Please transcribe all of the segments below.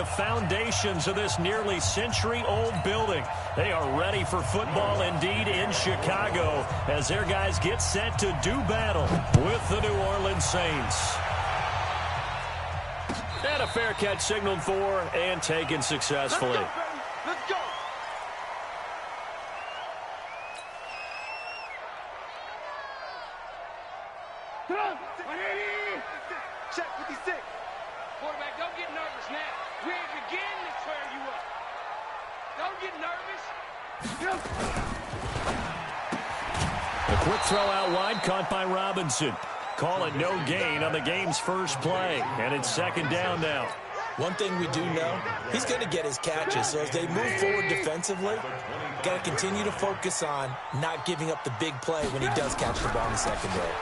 foundations of this nearly century-old building. They are ready for football indeed in Chicago as their guys get set to do battle with the New Orleans Saints. And a fair catch signaled for and taken successfully. Let's go. Come on. Check 56. Quarterback, don't get nervous now. We ain't beginning to tear you up. Don't get nervous. A quick throw out wide, caught by Robinson. Call it no gain on the game's first play, and it's second down now. One thing we do know, he's going to get his catches. So as they move forward defensively, got to continue to focus on not giving up the big play when he does catch the ball in the secondary.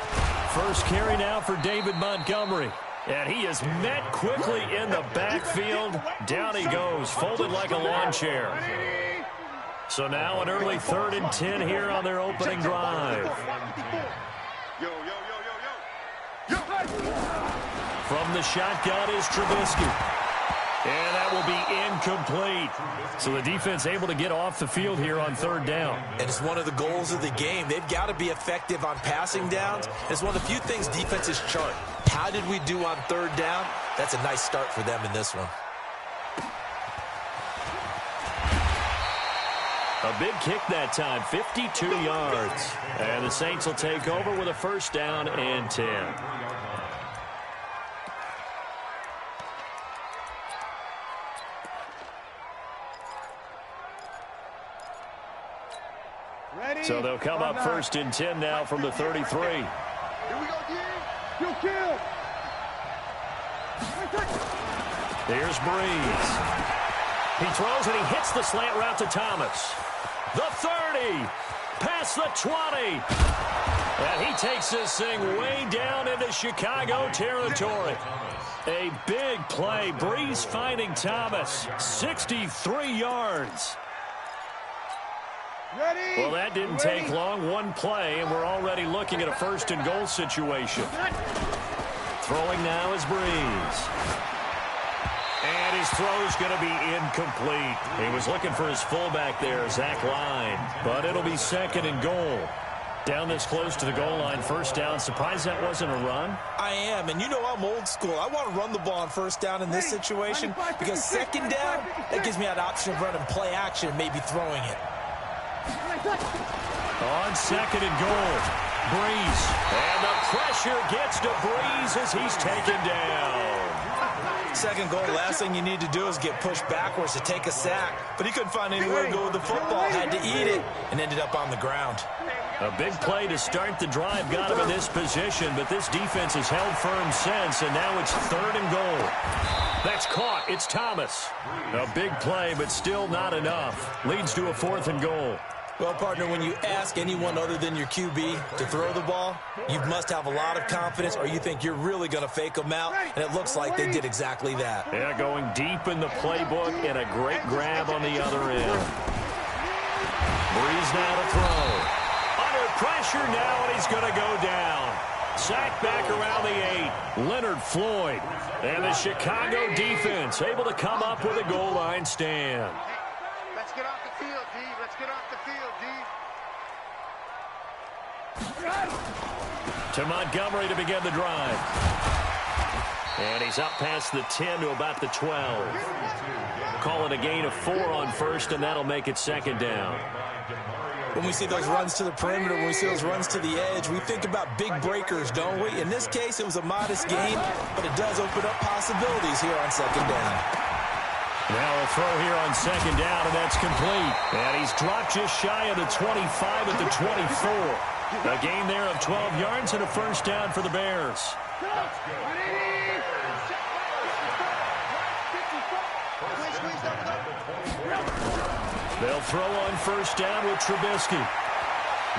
First carry now for David Montgomery. And he is met quickly in the backfield. Down he goes, folded like a lawn chair. So now an early 3rd and 10 here on their opening drive. From the shotgun is Trubisky. And that will be incomplete. So the defense able to get off the field here on 3rd down. And it's one of the goals of the game. They've got to be effective on passing downs. It's one of the few things defenses chart. How did we do on 3rd down? That's a nice start for them in this one. A big kick that time, 52 yards. And the Saints will take over with a 1st down and 10. So they'll come up 1st and 10 now from the 33. Here we go, you kill. Here's Breeze. He throws and he hits the slant route to Thomas. The 30. Past the 20. And he takes this thing way down into Chicago territory. A big play. Breeze finding Thomas. 63 yards. Ready? Well, that didn't take long. One play, and we're already looking at a 1st and goal situation. Throwing now is Breeze. And his throw's going to be incomplete. He was looking for his fullback there, Zach Line. But it'll be 2nd and goal. Down this close to the goal line, 1st down. Surprised that wasn't a run? I am, and you know I'm old school. I want to run the ball on 1st down in this situation because 2nd down, that gives me that option of running play action and maybe throwing it. On 2nd and goal, Breeze. And the pressure gets to Breeze as he's taken down. 2nd goal, last thing you need to do is get pushed backwards to take a sack. But he couldn't find anywhere to go with the football, had to eat it, and ended up on the ground. A big play to start the drive got him in this position, but this defense has held firm since, and now it's 3rd and goal. That's caught. It's Thomas. A big play, but still not enough. Leads to a 4th and goal. Well, partner, when you ask anyone other than your QB to throw the ball, you must have a lot of confidence or you think you're really going to fake them out, and it looks like they did exactly that. Yeah, going deep in the playbook and a great grab on the other end. Breeze now to throw. Under pressure now, and he's going to go down. Sacked back around the 8. Leonard Floyd. And the Chicago defense able to come up with a goal line stand. Let's get off the field, D. Let's get off the field, D. To Montgomery to begin the drive. And he's up past the 10 to about the 12. Call it a gain of 4 on 1st, and that'll make it 2nd down. When we see those runs to the perimeter, when we see those runs to the edge, we think about big breakers, don't we? In this case, it was a modest gain, but it does open up possibilities here on 2nd down. Now a throw here on 2nd down, and that's complete. And he's dropped just shy of the 25 at the 24. A gain there of 12 yards and a 1st down for the Bears. They'll throw on 1st down with Trubisky.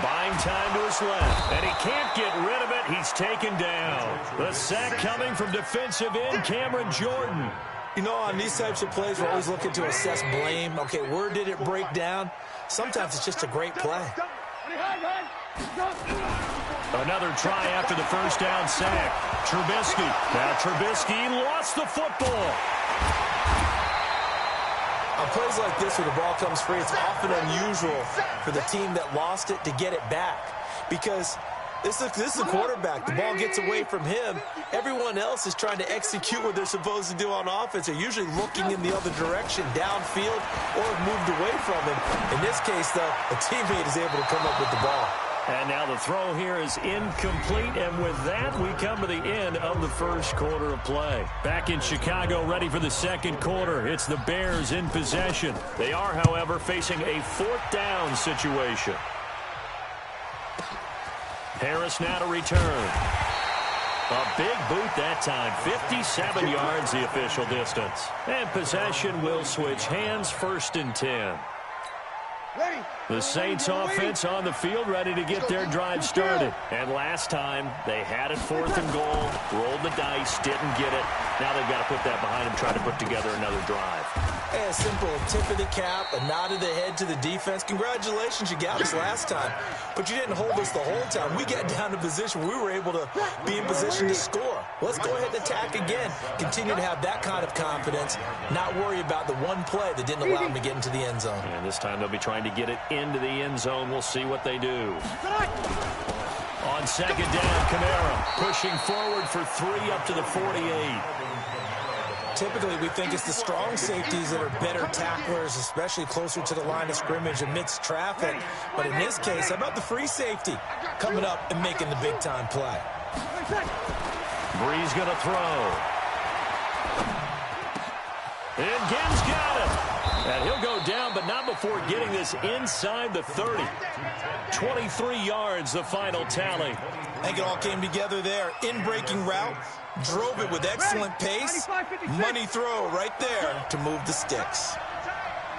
Buying time to his left, and he can't get rid of it. He's taken down. The sack coming from defensive end Cameron Jordan. You know, on these types of plays, we're always looking to assess blame. Okay, where did it break down? Sometimes it's just a great play. Another try after the 1st down sack. Trubisky. Now Trubisky lost the football. On plays like this where the ball comes free, it's often unusual for the team that lost it to get it back because this is a quarterback. The ball gets away from him. Everyone else is trying to execute what they're supposed to do on offense. They're usually looking in the other direction, downfield, or have moved away from him. In this case, though, a teammate is able to come up with the ball. And now the throw here is incomplete, and with that, we come to the end of the first quarter of play. Back in Chicago, ready for the second quarter. It's the Bears in possession. They are, however, facing a fourth down situation. Harris now to return. A big boot that time. 57 yards the official distance. And possession will switch hands, 1st and 10. The Saints offense on the field ready to get their drive started. And last time they had it 4th and goal, rolled the dice, didn't get it. Now they've got to put that behind them, try to put together another drive. Hey, a simple tip of the cap, a nod of the head to the defense. Congratulations, you got us last time. But you didn't hold us the whole time. We got down to position where we were able to be in position to score. Let's go ahead and attack again. Continue to have that kind of confidence, not worry about the one play that didn't allow them to get into the end zone. And this time they'll be trying to get it into the end zone. We'll see what they do. On second down, Kamara pushing forward for 3 up to the 48. Typically, we think it's the strong safeties that are better tacklers, especially closer to the line of scrimmage amidst traffic. But in this case, how about the free safety coming up and making the big-time play? Breeze going to throw. And Gibbs got it. And he'll go down, but not before getting this inside the 30. 23 yards, the final tally. I think it all came together there. In-breaking route, drove it with excellent pace. Money throw right there to move the sticks.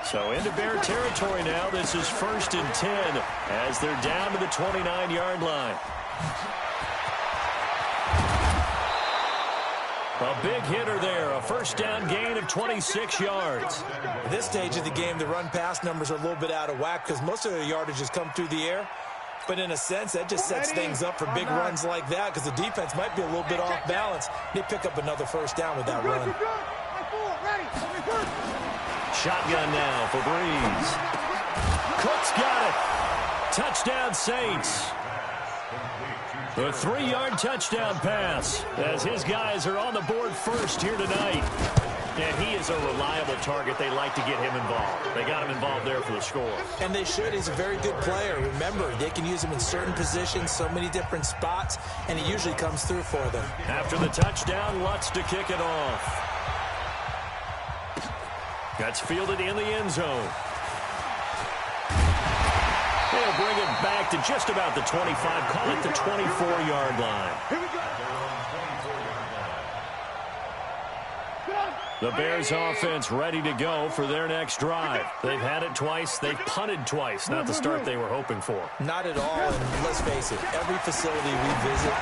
So into Bear territory now. This is 1st and 10 as they're down to the 29-yard line. A big hitter there, a first down gain of 26 yards. At this stage of the game, the run-pass numbers are a little bit out of whack because most of their yardage has come through the air. But in a sense, that just sets things up for big runs like that because the defense might be a little bit off balance. They pick up another first down with that run. Shotgun now for Breeze. Cook's got it. Touchdown Saints. A 3-yard touchdown pass as his guys are on the board first here tonight. And he is a reliable target. They like to get him involved. They got him involved there for the score. And they should. He's a very good player. Remember, they can use him in certain positions, so many different spots, and he usually comes through for them. After the touchdown, Lutz to kick it off. That's fielded in the end zone. They'll bring it back to just about the 25, call it the 24-yard line. Here we go. The Bears offense ready to go for their next drive. They've had it twice. They've punted twice. Not the start they were hoping for. Not at all, and let's face it, every facility we visit,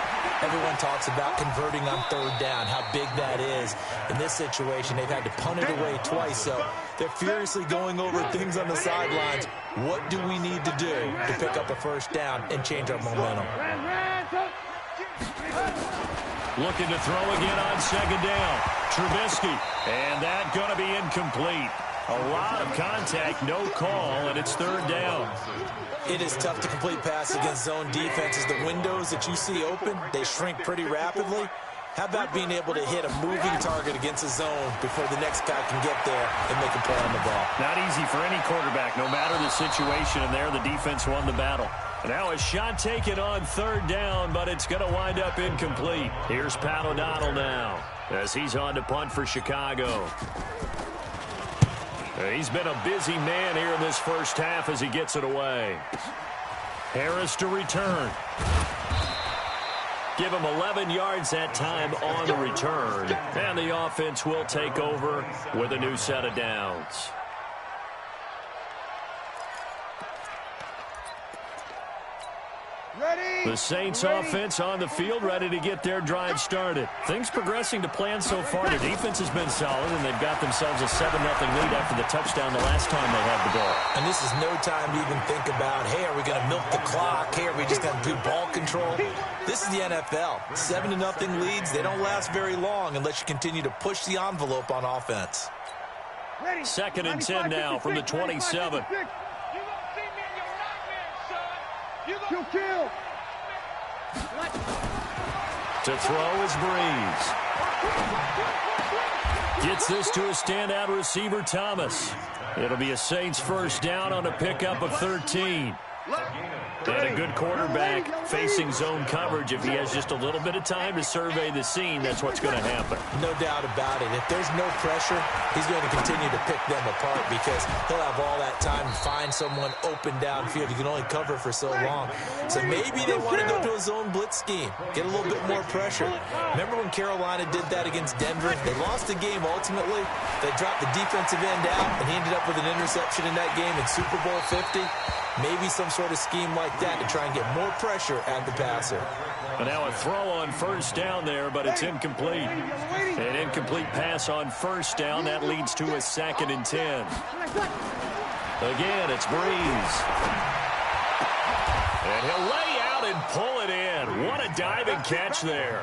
everyone talks about converting on 3rd down, how big that is. In this situation, they've had to punt it away twice, so they're furiously going over things on the sidelines. What do we need to do to pick up a first down and change our momentum? Looking to throw again on second down. Trubisky, and that going to be incomplete. A lot of contact, no call, and it's 3rd down. It is tough to complete pass against zone defenses. The windows that you see open, they shrink pretty rapidly. How about being able to hit a moving target against a zone before the next guy can get there and make a play on the ball? Not easy for any quarterback, no matter the situation, and there the defense won the battle. Now a shot taken on 3rd down, but it's going to wind up incomplete. Here's Pat O'Donnell now as he's on to punt for Chicago. He's been a busy man here in this first half as he gets it away. Harris to return. Give him 11 yards that time on the return. And the offense will take over with a new set of downs. The Saints offense on the field ready to get their drive started. Things progressing to plan so far. Their defense has been solid, and they've got themselves a 7-0 lead after the touchdown the last time they had the ball. And this is no time to even think about, hey, are we going to milk the clock? Hey, are we just going to do ball control? This is the NFL. 7-0 leads, they don't last very long unless you continue to push the envelope on offense. 2nd and 10 now from the 27. To throw is Breeze. Gets this to a standout receiver, Thomas. It'll be a Saints first down on a pickup of 13. And a good quarterback facing zone coverage. If he has just a little bit of time to survey the scene, that's what's going to happen. No doubt about it. If there's no pressure, he's going to continue to pick them apart because he'll have all that time to find someone open downfield. You can only cover for so long. So maybe they want to go to a zone blitz scheme, get a little bit more pressure. Remember when Carolina did that against Denver? They lost the game ultimately. They dropped the defensive end out, and he ended up with an interception in that game in Super Bowl 50. Maybe some sort of scheme like that to try and get more pressure at the passer. And now a throw on first down there, but it's incomplete. An incomplete pass on first down. That leads to a 2nd and 10. Again, it's Breeze. And he'll lay out and pull it in. What a diving catch there.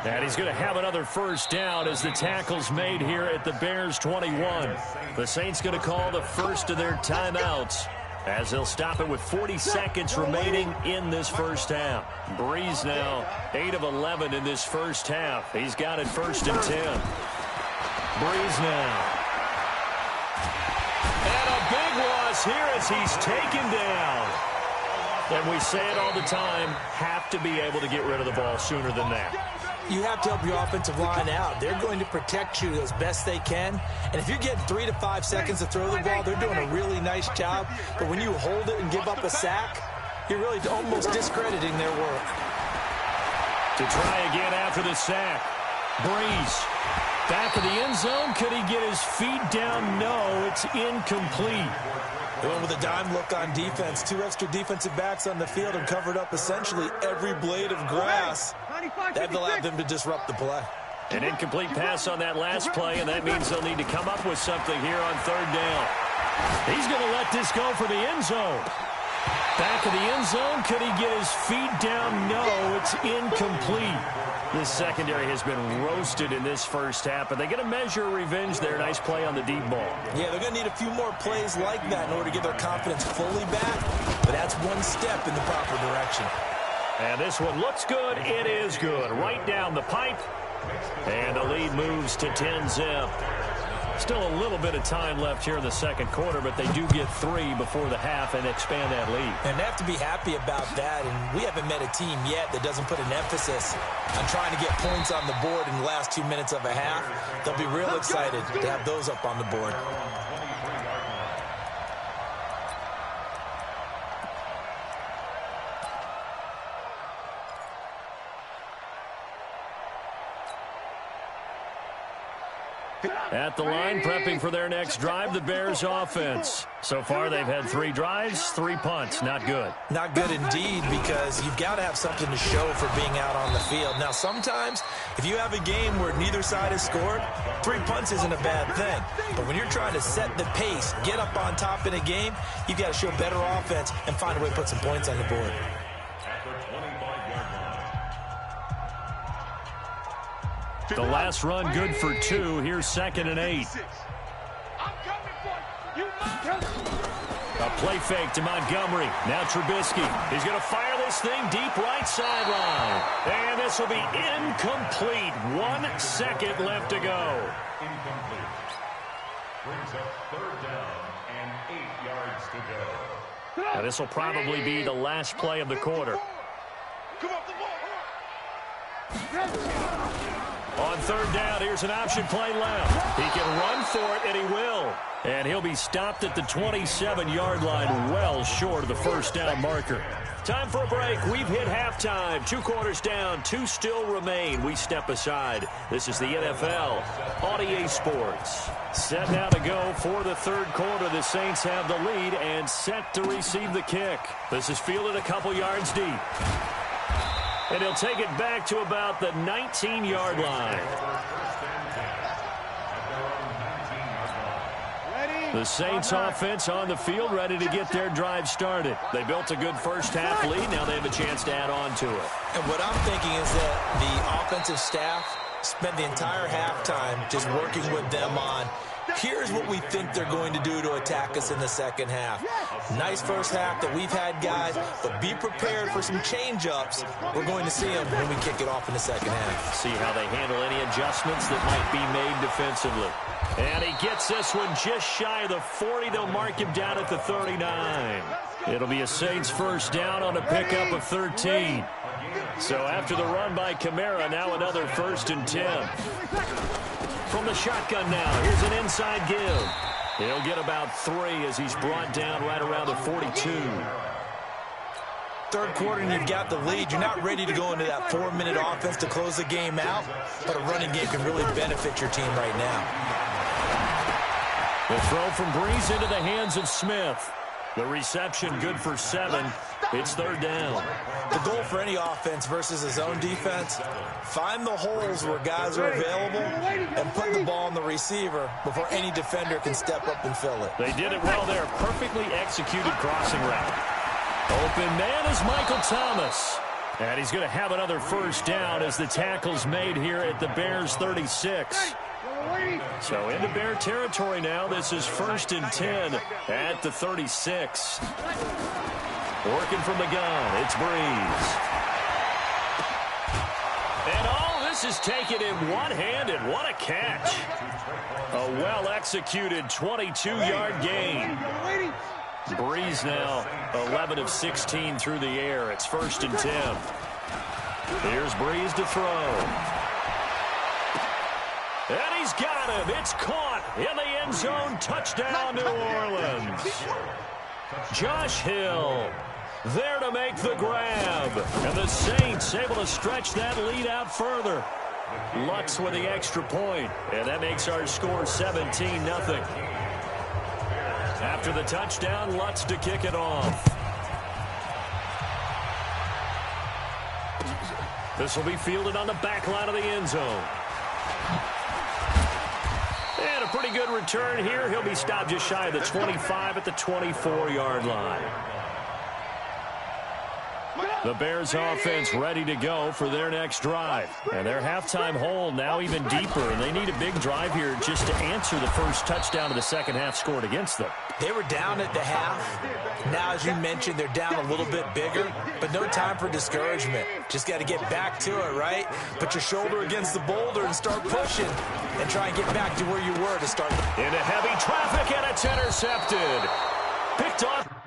And he's going to have another first down as the tackle's made here at the Bears 21. The Saints going to call the first of their timeouts, as they'll stop it with 40 seconds remaining in this first half. Breeze now 8 of 11 in this first half. He's got it 1st and 10. Breeze now. And a big loss here as he's taken down. And we say it all the time, have to be able to get rid of the ball sooner than that. You have to help your offensive line out. They're going to protect you as best they can. And if you're getting 3 to 5 seconds to throw the ball, they're doing a really nice job. But when you hold it and give up a sack, you're really almost discrediting their work. To try again after the sack. Breeze. Back of the end zone. Could he get his feet down? No, it's incomplete. They went with a dime look on defense. 2 extra defensive backs on the field and covered up essentially every blade of grass. That allowed them to disrupt the play. An incomplete pass on that last play, and that means they'll need to come up with something here on 3rd down. He's going to let this go for the end zone. Back of the end zone. Could he get his feet down? No, it's incomplete. This secondary has been roasted in this first half, but they're going to measure revenge there. Nice play on the deep ball. Yeah, they're going to need a few more plays like that in order to get their confidence fully back, but that's one step in the proper direction. And this one looks good. It is good. Right down the pipe. And the lead moves to 10-zip. Still a little bit of time left here in the second quarter, but they do get 3 before the half and expand that lead. And they have to be happy about that. And we haven't met a team yet that doesn't put an emphasis on trying to get points on the board in the last 2 minutes of a half. They'll be real excited to have those up on the board. At the line, prepping for their next drive, the Bears offense. So far, they've had 3 drives, 3 punts. Not good. Not good indeed, because you've got to have something to show for being out on the field. Now, sometimes, if you have a game where neither side has scored, 3 punts isn't a bad thing. But when you're trying to set the pace, get up on top in a game, you've got to show better offense and find a way to put some points on the board. The last run good for 2. Here's 2nd and 8. A play fake to Montgomery. Now Trubisky. He's going to fire this thing deep right sideline. And this will be incomplete. 1 second left to go. Incomplete. Brings up 3rd down and 8 yards to go. Now this will probably be the last play of the quarter. On 3rd down, here's an option play left. He can run for it, and he will. And he'll be stopped at the 27-yard line, well short of the first down marker. Time for a break. We've hit halftime. 2 quarters down, 2 still remain. We step aside. This is the NFL on EA Sports. Set now to go for the 3rd quarter. The Saints have the lead and set to receive the kick. This is fielded a couple yards deep. And he'll take it back to about the 19-yard line. The Saints offense on the field, ready to get their drive started. They built a good first half lead. Now they have a chance to add on to it. And what I'm thinking is that the offensive staff spent the entire halftime just working with them on Here's what we think they're going to do to attack us in the second half. Nice first half that we've had, guys, but be prepared for some change-ups. We're going to see them when we kick it off in the second half. See how they handle any adjustments that might be made defensively. And he gets this one just shy of the 40. They'll mark him down at the 39. It'll be a Saints first down on a pickup of 13. So after the run by Kamara, now another 1st and 10. From the shotgun now, here's an inside give. He'll get about 3 as he's brought down right around the 42. Third quarter and you've got the lead. You're not ready to go into that 4-minute offense to close the game out, but a running game can really benefit your team right now. The throw from Breeze into the hands of Smith. The reception good for 7. It's 3rd down. The goal for any offense versus his own defense, find the holes where guys are available and put the ball on the receiver before any defender can step up and fill it. They did it well there. Perfectly executed crossing route. Open man is Michael Thomas. And he's going to have another 1st down as the tackle's made here at the Bears' 36. So into Bear territory now. This is 1st and 10 at the 36. Working from the gun, it's Breeze. And all this is taken in one-handed. What a catch. A well-executed 22-yard gain. Breeze now 11 of 16 through the air. It's 1st and 10. Here's Breeze to throw. And he's got him. It's caught in the end zone. Touchdown, New Orleans. Josh Hill there to make the grab. And the Saints able to stretch that lead out further. Lutz with the extra point. And that makes our score 17-0. After the touchdown, Lutz to kick it off. This will be fielded on the back line of the end zone. And a pretty good return here. He'll be stopped just shy of the 25 at the 24-yard line. The Bears offense ready to go for their next drive. And their halftime hole now even deeper. And they need a big drive here just to answer the first touchdown of the second half scored against them. They were down at the half. Now, as you mentioned, they're down a little bit bigger. But no time for discouragement. Just got to get back to it, right? Put your shoulder against the boulder and start pushing. And try and get back to where you were to start. Into heavy traffic, and it's intercepted. Picked off.